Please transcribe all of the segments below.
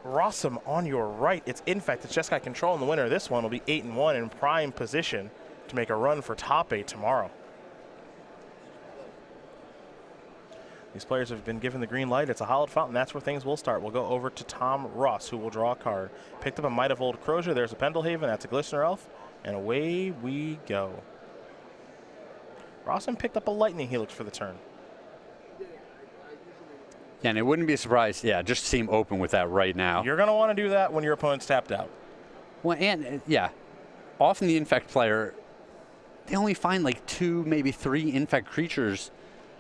Rossum on your right. It's Infect. It's just got control, and the winner of this one will be 8-1 in prime position to make a run for top 8 tomorrow. These players have been given the green light. It's a hallowed fountain. That's where things will start. We'll go over to Tom Ross, who will draw a card. Picked up a Might of Old Crozier. There's a Pendelhaven. That's a Glistener Elf. And away we go. Rossum picked up a Lightning Helix for the turn. Yeah, and it wouldn't be a surprise, just seem open with that right now. You're going to want to do that when your opponent's tapped out. Well, and often the Infect player, they only find like 2, maybe 3 Infect creatures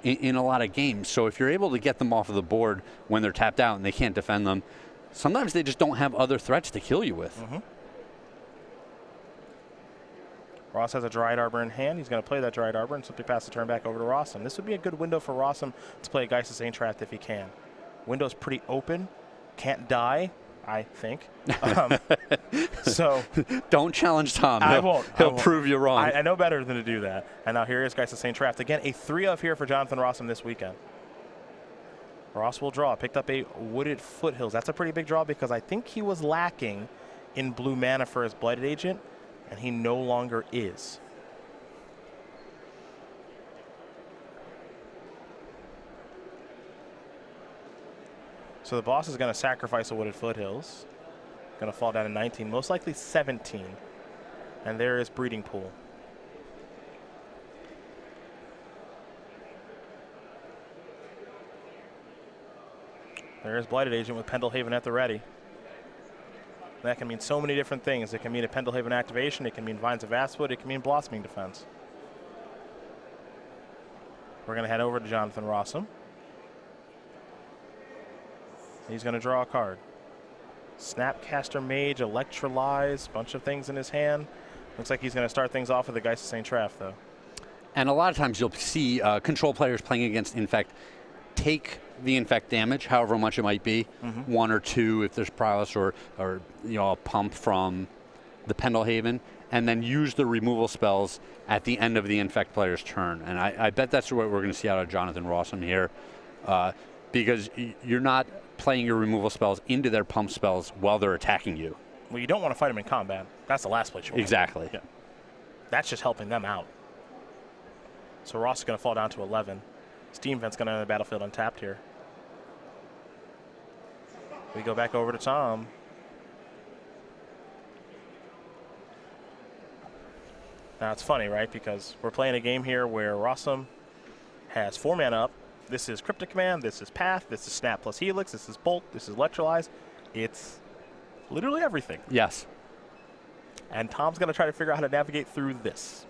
in a lot of games. So if you're able to get them off of the board when they're tapped out and they can't defend them, sometimes they just don't have other threats to kill you with. Ross has a Dryad Arbor in hand. He's going to play that Dryad Arbor and simply pass the turn back over to Rossum. This would be a good window for Rossum to play a Geist of Sainttrath if he can. Window's pretty open. Can't die, I think. So don't challenge Tom. I won't. He'll prove you wrong. I know better than to do that. And now here is Geist of Sainttrath. Again, a 3-of here for Jonathan Rossum this weekend. Ross will draw. Picked up a Wooded Foothills. That's a pretty big draw because I think he was lacking in blue mana for his Blighted Agent, and he no longer is. So the boss is going to sacrifice a Wooded Foothills. Going to fall down to 19, most likely 17. And there is Breeding Pool. There is Blighted Agent with Pendelhaven at the ready. That can mean so many different things. It can mean a Pendelhaven activation. It can mean Vines of Vastwood. It can mean Blossoming Defense. We're going to head over to Jonathan Rossum. He's going to draw a card. Snapcaster Mage, Electrolyze, bunch of things in his hand. Looks like he's going to start things off with the Geist of Sainttrath, though. And a lot of times you'll see control players playing against Infect take the Infect damage, however much it might be, 1 or 2 if there's prowess, or a pump from the Pendelhaven, and then use the removal spells at the end of the Infect player's turn. And I bet that's what we're going to see out of Jonathan Rossum here, because you're not playing your removal spells into their pump spells while they're attacking you. Well, you don't want to fight them in combat. That's the last place you want. Exactly. Yeah. That's just helping them out. So Ross is going to fall down to 11. Steam Vent's going to enter the battlefield untapped here. We go back over to Tom. Now it's funny, right? Because we're playing a game here where Rossum has 4 mana up. This is Cryptic Command, this is Path, this is Snap plus Helix, this is Bolt, this is Electrolyze. It's literally everything. Yes. And Tom's going to try to figure out how to navigate through this.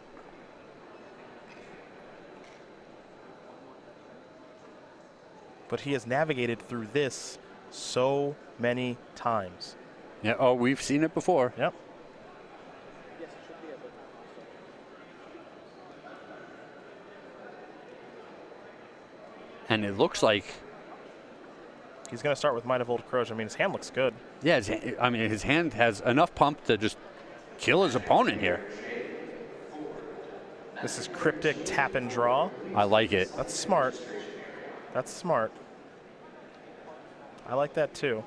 But he has navigated through this so many times. Yeah. Oh, we've seen it before. Yep. And it looks like he's going to start with Might of Old Crozier. I mean, his hand looks good. Yeah, his hand has enough pump to just kill his opponent here. This is Cryptic Tap and Draw. I like it. That's smart. That's smart. I like that too.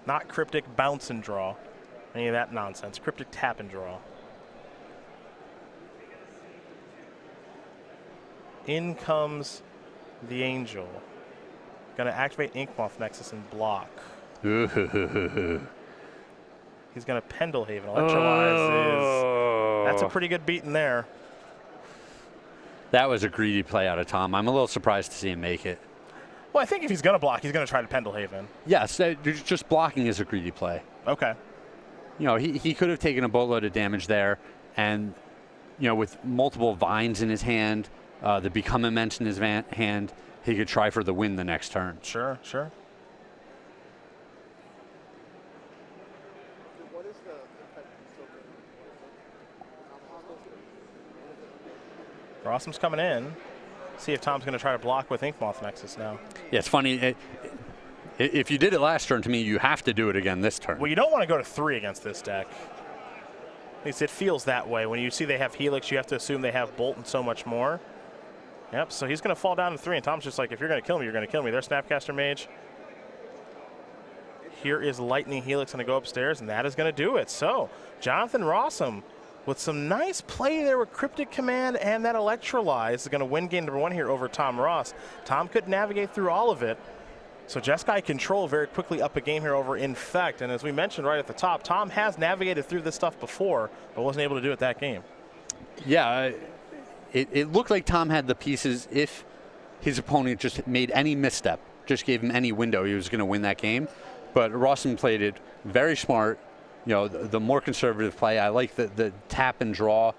Not Cryptic Bounce and Draw. Any of that nonsense. Cryptic Tap and Draw. In comes the Angel. Going to activate Inkmoth Nexus and block. He's going to Pendelhaven. Electrolyze. That's a pretty good beat in there. That was a greedy play out of Tom. I'm a little surprised to see him make it. Well, I think if he's going to block, he's going to try to Pendelhaven. Yes, just blocking is a greedy play. Okay. He could have taken a boatload of damage there, and with multiple vines in his hand, the Become Immense in his hand, he could try for the win the next turn. Sure, sure. Rossum's coming in. See if Tom's going to try to block with Inkmoth Nexus now. Yeah, it's funny. If you did it last turn to me, you have to do it again this turn. Well, you don't want to go to 3 against this deck. At least it feels that way. When you see they have Helix, you have to assume they have Bolt and so much more. Yep, so he's going to fall down to 3, and Tom's just like, if you're going to kill me, you're going to kill me. There's Snapcaster Mage. Here is Lightning Helix going to go upstairs, and that is going to do it. So Jonathan Rossum with some nice play there with Cryptic Command and that Electrolyze is going to win game number 1 here over Tom Ross. Tom could navigate through all of it. So Jeskai Control very quickly up a game here over Infect. And as we mentioned right at the top, Tom has navigated through this stuff before, but wasn't able to do it that game. Yeah, it looked like Tom had the pieces. If his opponent just made any misstep, just gave him any window, he was going to win that game. But Rossum played it very smart. You know, the more conservative play. I like the tap and draw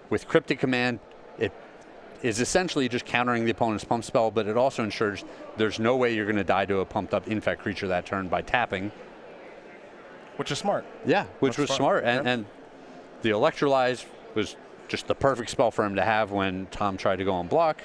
with Cryptic Command. It is essentially just countering the opponent's pump spell, but it also ensures there's no way you're going to die to a pumped up Infect creature that turn by tapping. Which is smart. Yeah, which was smart. And the Electrolyze was just the perfect spell for him to have when Tom tried to go on block.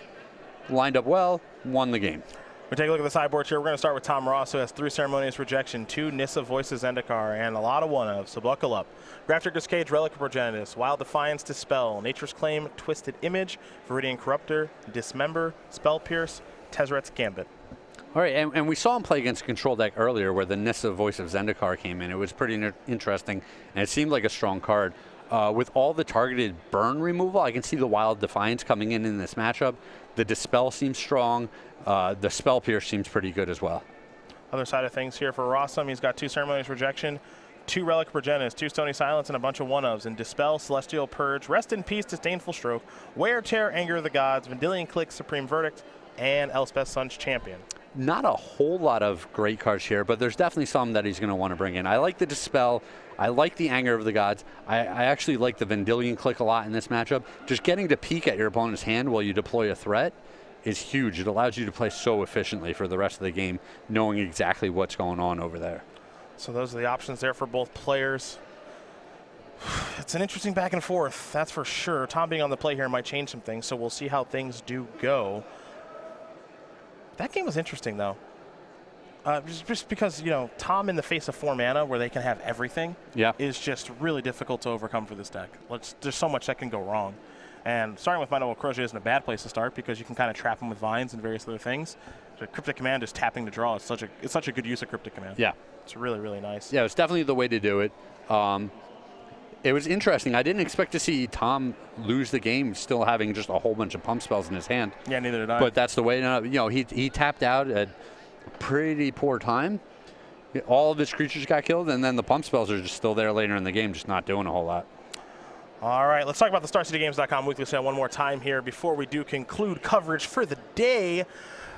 Lined up well, won the game. We take a look at the sideboard here. We're going to start with Tom Ross, who has 3 Ceremonious Rejection, 2 Nissa Voices Zendikar, and a lot of one-ofs, so buckle up. Grafdigger's Cage, Relic of Progenitus, Wild Defiance, Dispel, Nature's Claim, Twisted Image, Viridian Corruptor, Dismember, Spell Pierce, Tezzeret's Gambit. All right, and we saw him play against a control deck earlier where the Nissa Voice of Zendikar came in. It was pretty interesting, and it seemed like a strong card. With all the targeted burn removal, I can see the Wild Defiance coming in this matchup. The Dispel seems strong. The Spell Pierce seems pretty good as well. Other side of things here for Rossum, he's got 2 Ceremonious Rejection, 2 Relic of Progenitus, 2 Stony Silence, and a bunch of one-ofs. And Dispel, Celestial Purge, Rest in Peace, Disdainful Stroke, Wear Tear, Anger of the Gods, Vendilion Click, Supreme Verdict, and Elspeth Sun's Champion. Not a whole lot of great cards here, but there's definitely some that he's going to want to bring in. I like the Dispel. I like the Anger of the Gods. I actually like the Vendilion Click a lot in this matchup. Just getting to peek at your opponent's hand while you deploy a threat is huge. It allows you to play so efficiently for the rest of the game, knowing exactly what's going on over there. So those are the options there for both players. It's an interesting back and forth, that's for sure. Tom being on the play here might change some things, so we'll see how things do go. That game was interesting, though. Just because, you know, Tom in the face of 4 mana where they can have everything is just really difficult to overcome for this deck. There's so much that can go wrong. And starting with Might Crochet isn't a bad place to start because you can kind of trap them with vines and various other things. So Cryptic Command is tapping to draw. It's such a good use of Cryptic Command. Yeah. It's really, really nice. Yeah, it's definitely the way to do it. It was interesting. I didn't expect to see Tom lose the game still having just a whole bunch of pump spells in his hand. Yeah, neither did I. But that's the way. You know, he tapped out at a pretty poor time. All of his creatures got killed, and then the pump spells are just still there later in the game, just not doing a whole lot. All right, let's talk about the StarCityGames.com weekly sale one more time here before we do conclude coverage for the day.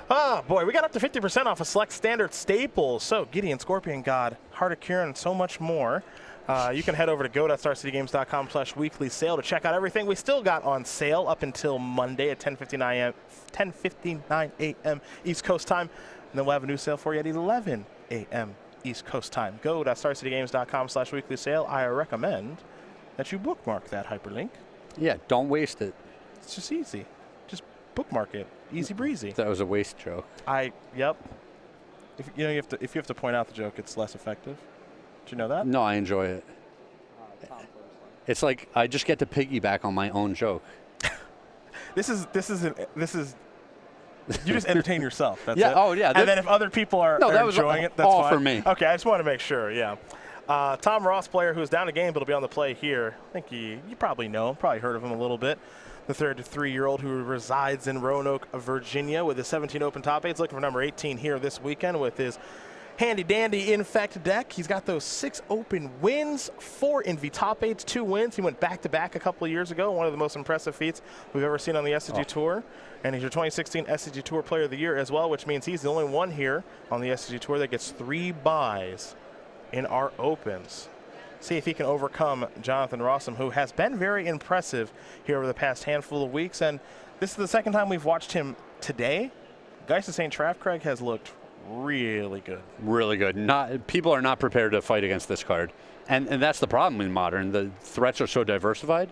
Oh, boy, we got up to 50% off of select standard staples. So, Gideon, Scorpion God, Heart of Kieran, and so much more. You can head over to go.starcitygames.com/weekly sale to check out everything we still got on sale up until Monday at 10:59 a.m. East Coast time. And then we'll have a new sale for you at 11 a.m. East Coast time. Go.starcitygames.com/weekly sale. I recommend that you bookmark that hyperlink. Yeah, don't waste it. It's just easy. Just bookmark it. Easy breezy. That was a waste joke. Yep. If you have to point out the joke, it's less effective. Did you know that? No, I enjoy it. It's like I just get to piggyback on my own joke. This is you just entertain yourself. That's yeah. it. Oh yeah. And then if other people are enjoying it, that's all fine. for me. Okay, I just want to make sure. Yeah. Tom Ross, player who's down a game but will be on the play here. I think you probably know him, probably heard of him a little bit. The 33-year-old who resides in Roanoke, Virginia, with his 17 open top 8s, looking for number 18 here this weekend with his handy-dandy Infect deck. He's got those 6 open wins, 4 Envy top 8s, 2 wins. He went back-to-back a couple of years ago, one of the most impressive feats we've ever seen on the SCG Tour. And he's your 2016 SCG Tour Player of the Year as well, which means he's the only one here on the SCG Tour that gets 3 buys in our opens. See if he can overcome Jonathan Rossum, who has been very impressive here over the past handful of weeks. And this is the second time we've watched him today. Geist of St. Traffcraig has looked really good. Really good. People are not prepared to fight against this card. And that's the problem in Modern. The threats are so diversified.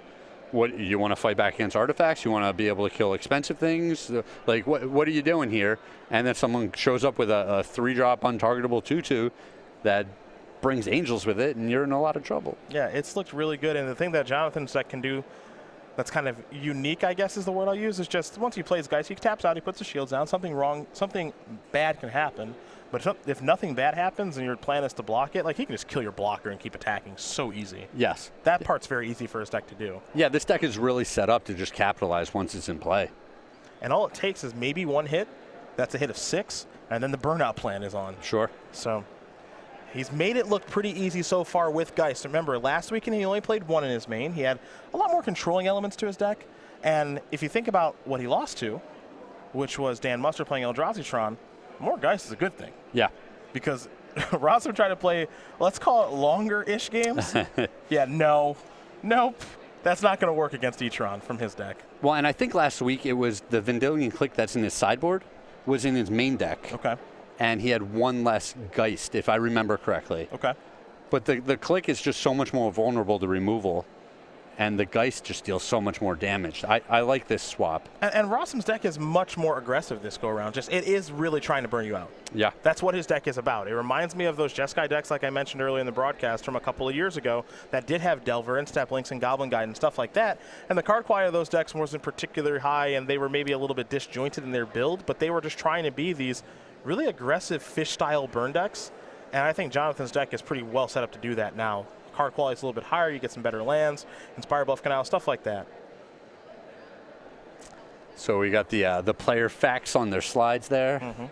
What you want to fight back against artifacts? You want to be able to kill expensive things? Like, what are you doing here? And then someone shows up with a 3-drop untargetable 2/2 that brings angels with it, and you're in a lot of trouble. Yeah, it's looked really good. And the thing that Jonathan's deck can do that's kind of unique, I guess is the word I'll use, is just once he plays Geist, he taps out, he puts the shields down, something bad can happen. But if nothing bad happens and your plan is to block it, like he can just kill your blocker and keep attacking so easy. Yes. That part's very easy for his deck to do. Yeah, this deck is really set up to just capitalize once it's in play. And all it takes is maybe one hit. That's a hit of 6, and then the burnout plan is on. Sure. So he's made it look pretty easy so far with Geist. Remember, last weekend he only played 1 in his main. He had a lot more controlling elements to his deck. And if you think about what he lost to, which was Dan Mustard playing Eldrazi-tron, more Geist is a good thing. Yeah. Because Rossum tried to play, let's call it longer-ish games. Yeah, nope. That's not going to work against E-tron from his deck. Well, and I think last week it was the Vendilion Click that's in his sideboard was in his main deck. Okay. And he had 1 less Geist, if I remember correctly. Okay. But the Click is just so much more vulnerable to removal, and the Geist just deals so much more damage. I like this swap. And Rossum's deck is much more aggressive this go-around. Just it is really trying to burn you out. Yeah. That's what his deck is about. It reminds me of those Jeskai decks, like I mentioned earlier in the broadcast from a couple of years ago, that did have Delver and Step Links and Goblin Guide and stuff like that. And the card quality of those decks wasn't particularly high, and they were maybe a little bit disjointed in their build, but they were just trying to be these really aggressive fish-style burn decks. And I think Jonathan's deck is pretty well set up to do that now. Card quality is a little bit higher. You get some better lands, Inspire Bluff Canal, stuff like that. So we got the player facts on their slides there. Mm-hmm.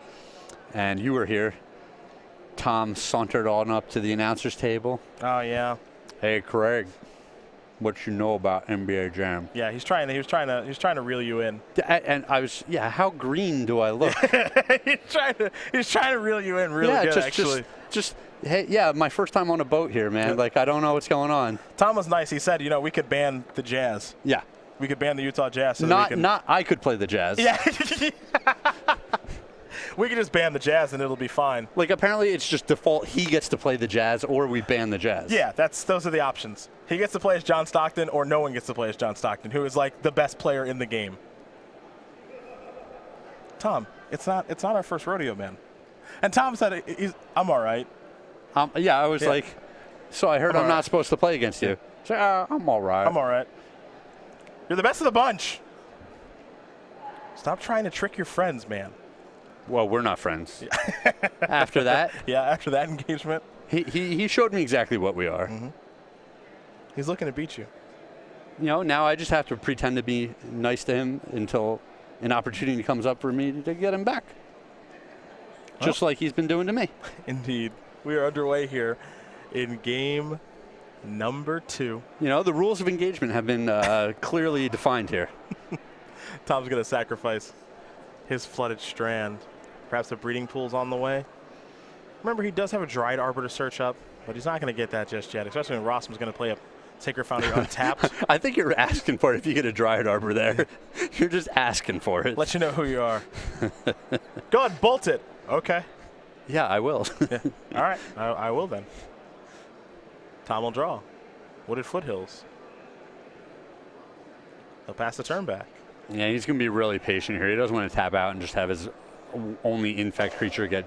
And you were here. Tom sauntered on up to the announcer's table. Oh, yeah. Hey, Craig, what you know about NBA Jam? Yeah, he was trying to reel you in. And I was, how green do I look? he's trying to reel you in really good, actually. Just, hey, yeah, my first time on a boat here, man. Yeah. Like, I don't know what's going on. Tom was nice. He said, we could ban the Jazz. Yeah. We could ban the Utah Jazz. So not I could play the Jazz. Yeah. We could just ban the Jazz and it'll be fine. Like, apparently it's just default he gets to play the Jazz or we ban the Jazz. Yeah, those are the options. He gets to play as John Stockton or no one gets to play as John Stockton, who is like the best player in the game. Tom, it's not our first rodeo, man. And Tom said, I'm all right. Yeah, I was like, so I heard I'm not supposed to play against you. So, I'm all right. I'm all right. You're the best of the bunch. Stop trying to trick your friends, man. Well, we're not friends. After that? Yeah, after that engagement. He showed me exactly what we are. Mm-hmm. He's looking to beat you. Now I just have to pretend to be nice to him until an opportunity comes up for me to get him back. Just like he's been doing to me. Indeed. We are underway here in game number 2. The rules of engagement have been clearly defined here. Tom's going to sacrifice his Flooded Strand. Perhaps the breeding pool's on the way. Remember, he does have a Dried Arbor to search up, but he's not going to get that just yet, especially when Rossum's going to play a Sacred Foundry untapped. I think you're asking for it if you get a Dried Arbor there. You're just asking for it. Let you know who you are. Go ahead, bolt it. Okay. Yeah, I will. Yeah. All right, I will then. Tom will draw. Wooded Foothills. He'll pass the turn back. Yeah, he's going to be really patient here. He doesn't want to tap out and just have his only infect creature get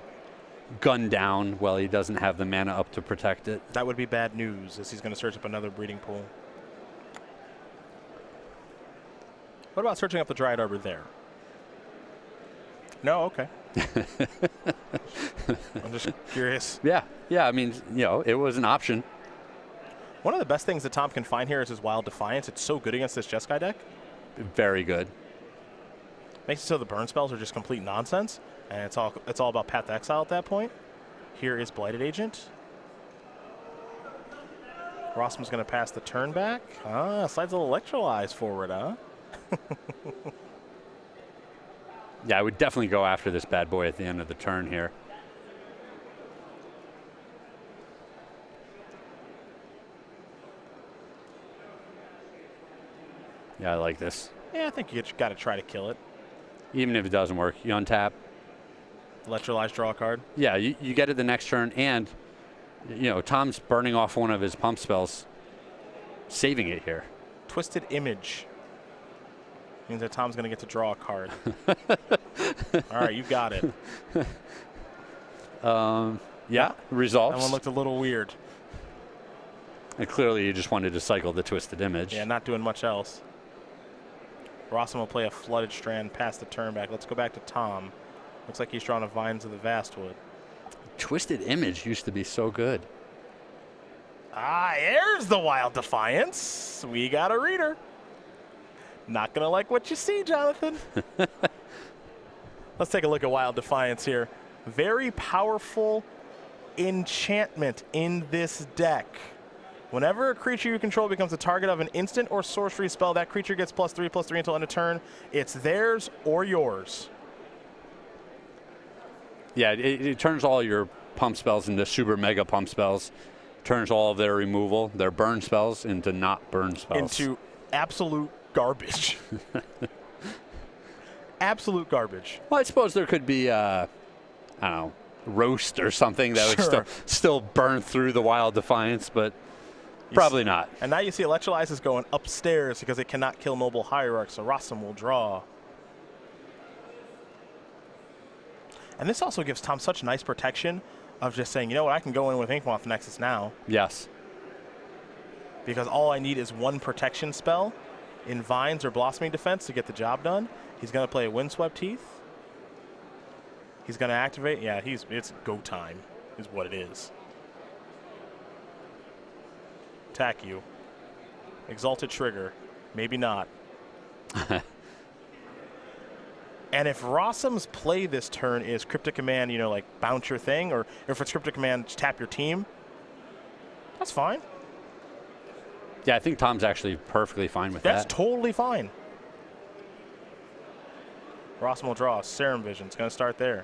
gunned down while he doesn't have the mana up to protect it. That would be bad news, as he's going to search up another breeding pool. What about searching up the Dried Arbor there? No? Okay. I'm just curious. Yeah, I mean, it was an option. One of the best things that Tom can find here is his Wild Defiance. It's so good against this Jeskai deck. Very good. Makes it so the burn spells are just complete nonsense, and it's all about Path to Exile at that point. Here is Blighted Agent. Rossum's going to pass the turn back. Slides a little Electrolyze forward, huh? Yeah, I would definitely go after this bad boy at the end of the turn here. Yeah, I like this. Yeah, I think you got to try to kill it. Even if it doesn't work, you untap. Electrolyze, draw a card. Yeah, you get it the next turn, and Tom's burning off one of his pump spells, saving it here. Twisted Image. Means that Tom's going to get to draw a card. All right, you got it. Yeah, resolves. That one looked a little weird. And clearly you just wanted to cycle the Twisted Image. Yeah, not doing much else. Rossum will play a Flooded Strand past the turn back. Let's go back to Tom. Looks like he's drawing a Vines of the Vastwood. Twisted Image used to be so good. Ah, there's the Wild Defiance. We got a reader. Not going to like what you see, Jonathan. Let's take a look at Wild Defiance here. Very powerful enchantment in this deck. Whenever a creature you control becomes the target of an instant or sorcery spell, that creature gets +3/+3 until end of turn. It's theirs or yours. Yeah, it turns all your pump spells into super mega pump spells. Turns all of their removal, their burn spells, into not burn spells. Into absolute garbage. Absolute garbage. Well, I suppose there could be, I don't know, roast or something that Sure. would still burn through the Wild Defiance, but probably not. And now you see Electrolyze is going upstairs because it cannot kill Noble Hierarch, so Rossum will draw. And this also gives Tom such nice protection of just saying, you know what, I can go in with Inkmoth Nexus now. Yes. Because all I need is one protection spell in Vines or Blossoming Defense to get the job done. He's going to play Windswept Teeth. He's going to activate. Yeah, it's go time is what it is. Attack you. Exalted Trigger. Maybe not. And if Rossum's play this turn is Cryptic Command, you know, like bounce your thing, or if it's Cryptic Command, just tap your team, that's fine. Yeah, I think Tom's actually perfectly fine with that. That's totally fine. Rossum will draw. Serum Vision's going to start there.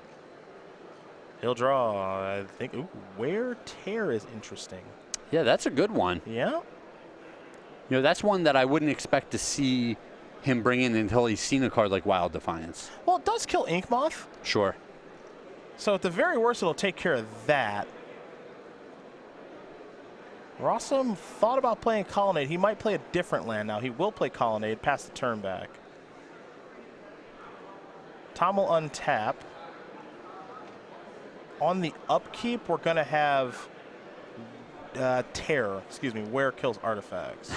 He'll draw, I think, ooh, Wear Tear is interesting. Yeah, that's a good one. Yeah? You know, that's one that I wouldn't expect to see him bring in until he's seen a card like Wild Defiance. Well, it does kill Inkmoth. Sure. So at the very worst, it'll take care of that. Rossum thought about playing Colonnade. He might play a different land now. He will play Colonnade past the turn back. Tom will untap. On the upkeep, we're going to have Tear. Excuse me, Wear kills artifacts.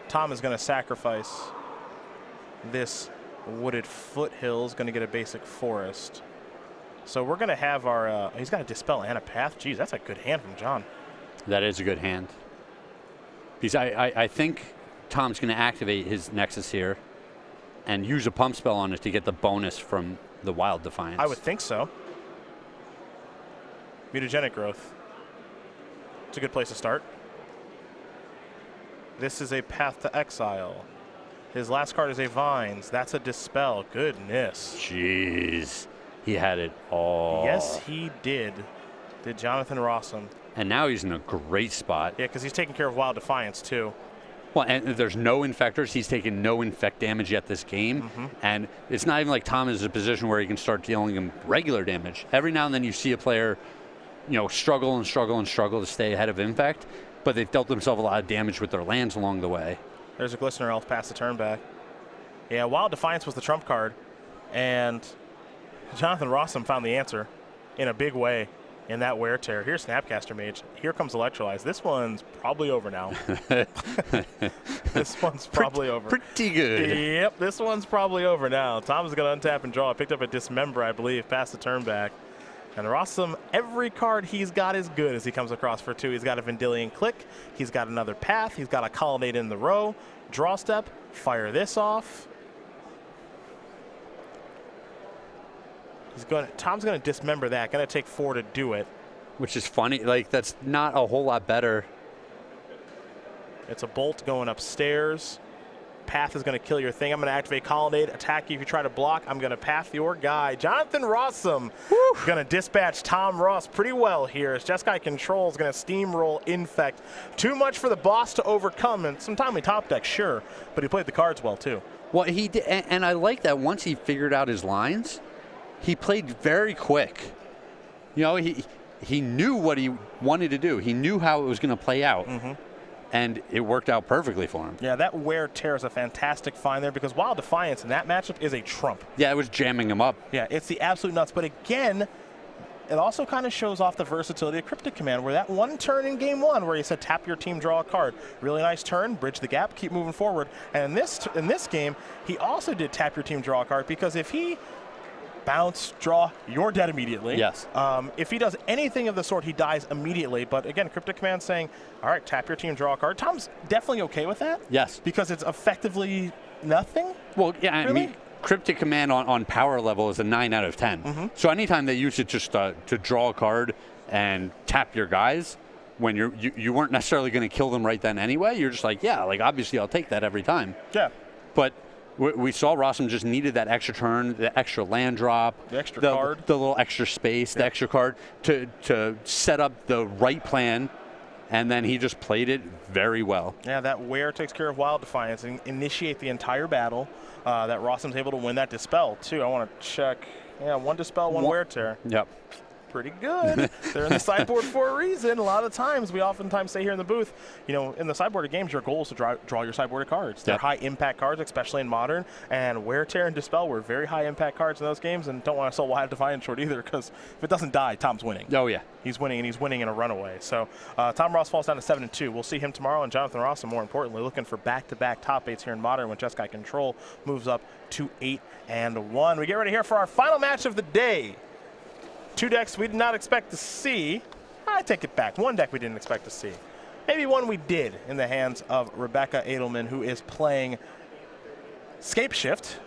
Tom is going to sacrifice this Wooded Foothills, going to get a basic forest. So we're going to have our, he's got a Dispel and a Path. Geez, that's a good hand from John. That is a good hand. Because I think Tom's going to activate his Nexus here and use a pump spell on it to get the bonus from the Wild Defiance. I would think so. Mutagenic Growth. It's a good place to start. This is a Path to Exile. His last card is a Vines. That's a Dispel. Goodness. Jeez. He had it all. Yes, he did. Did Jonathan Rossum. And now he's in a great spot. Yeah, because he's taking care of Wild Defiance, too. Well, and there's no Infectors. He's taken no Infect damage yet this game. Mm-hmm. And it's not even like Tom is in a position where he can start dealing him regular damage. Every now and then you see a player, you know, struggle and struggle and struggle to stay ahead of Infect, but they've dealt themselves a lot of damage with their lands along the way. There's a Glistener Elf past the turn back. Yeah, Wild Defiance was the trump card, and Jonathan Rossum found the answer in a big way in that Wear Tear. Here's Snapcaster Mage. Here comes Electrolyze. This one's probably over now. This one's probably over. Pretty good. Yep, this one's probably over now. Tom's going to untap and draw. Picked up a Dismember, I believe, past the turn back. And Rossum, every card he's got is good as he comes across for 2. He's got a Vendilion Click. He's got another Path. He's got a Colonnade in the row. Draw step. Fire this off. Tom's going to Dismember that. Going to take 4 to do it. Which is funny. Like, that's not a whole lot better. It's a Bolt going upstairs. Path is going to kill your thing. I'm going to activate Colonnade, attack you if you try to block. I'm going to Path your guy. Jonathan Rossum going to dispatch Tom Ross pretty well here as Jeskai Control is going to steamroll Infect. Too much for the boss to overcome, and some timely top deck, sure, but he played the cards well too. Well, he did, and I like that once he figured out his lines, he played very quick. You know, he knew what he wanted to do. He knew how it was going to play out. Mm-hmm. And it worked out perfectly for him. Yeah, that Wear Tear is a fantastic find there because Wild Defiance in that matchup is a trump. Yeah, it was jamming him up. Yeah, it's the absolute nuts. But again, it also kind of shows off the versatility of Cryptic Command, where that one turn in game 1 where he said tap your team, draw a card. Really nice turn, bridge the gap, keep moving forward. And in this game, he also did tap your team, draw a card, because if he bounce, draw, you're dead immediately. Yes. If he does anything of the sort, he dies immediately. But again, Cryptic Command saying, all right, tap your team, draw a card. Tom's definitely okay with that. Yes. Because it's effectively nothing. Well, yeah, really? I mean, Cryptic Command on power level is a 9 out of 10. So anytime they use it just to draw a card and tap your guys, when you weren't necessarily going to kill them right then anyway, you're just like, yeah, like obviously I'll take that every time. Yeah. But we saw Rossum just needed that extra turn, the extra land drop, the extra card, the little extra space, the extra card to set up the right plan, and then he just played it very well. Yeah, that wear takes care of Wild Defiance and initiate the entire battle. That Rossum's able to win that Dispel too. I want to check. Yeah, 1 Dispel, 1 Wear Tear. Yep. Pretty good. They're in the sideboard for a reason. A lot of times, we oftentimes say here in the booth, you know, in the sideboarded games, your goal is to draw your sideboarded cards. They're high impact cards, especially in Modern, and Wear, Tear, and Dispel were very high impact cards in those games, and don't want to sell Wild Defiance short either, because if it doesn't die, Tom's winning. Oh, yeah. He's winning, and he's winning in a runaway. So Tom Ross falls down to 7-2. We'll see him tomorrow, and Jonathan Rossum, more importantly, looking for back-to-back top 8s here in Modern when Jeskai Control moves up to 8-1. We get ready here for our final match of the day. 2 decks we did not expect to see. I take it back. 1 deck we didn't expect to see. Maybe 1 we did in the hands of Rebecca Edelman, who is playing Scape Shift.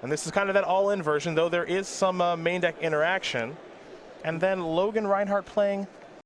And this is kind of that all-in version, though there is some main deck interaction. And then Logan Reinhardt playing